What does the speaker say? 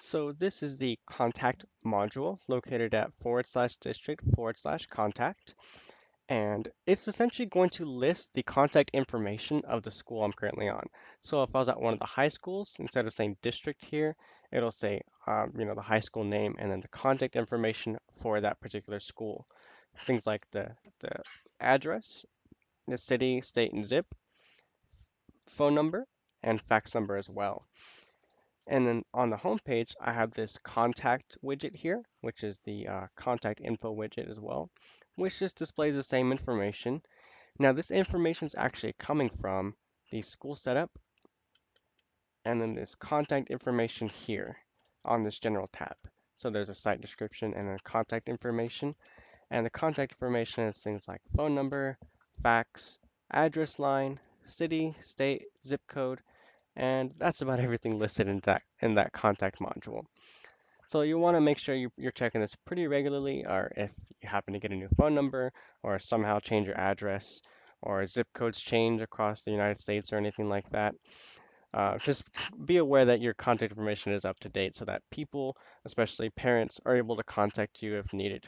So this is the contact module located at /district/contact. And it's essentially going to list the contact information of the school I'm currently on. So if I was at one of the high schools, instead of saying district here, it'll say, the high school name and then the contact information for that particular school. Things like the address, the city, state, and zip, phone number, and fax number as well. And then on the home page, I have this contact widget here, which is the contact info widget as well, which just displays the same information. Now, this information is actually coming from the school setup and then this contact information here on this general tab. So there's a site description and then contact information. And the contact information is things like phone number, fax, address line, city, state, zip code, and that's about everything listed in that contact module. So you want to make sure you're checking this pretty regularly, or if you happen to get a new phone number, or somehow change your address, or zip codes change across the United States or anything like that. Just be aware that your contact information is up to date so that people, especially parents, are able to contact you if needed.